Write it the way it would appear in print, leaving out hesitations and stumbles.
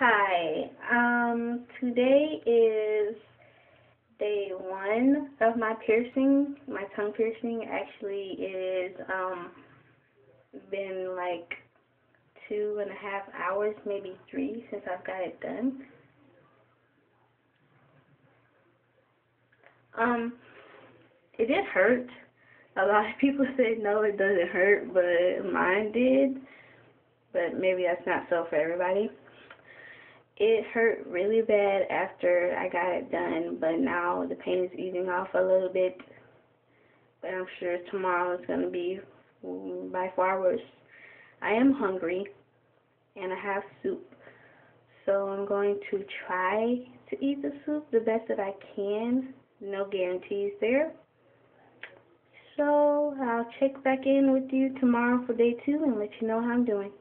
Hi. Today is day one of my piercing. My tongue piercing actually is been like 2.5 hours, maybe three, since I've got it done. Um, it did hurt. A lot of people say no, it doesn't hurt, but mine did. But maybe that's not so for everybody. It hurt really bad after I got it done, but now the pain is easing off a little bit. But I'm sure tomorrow is going to be by far worse. I am hungry, and I have soup. So I'm going to try to eat the soup the best that I can. No guarantees there. So I'll check back in with you tomorrow for day two and let you know how I'm doing.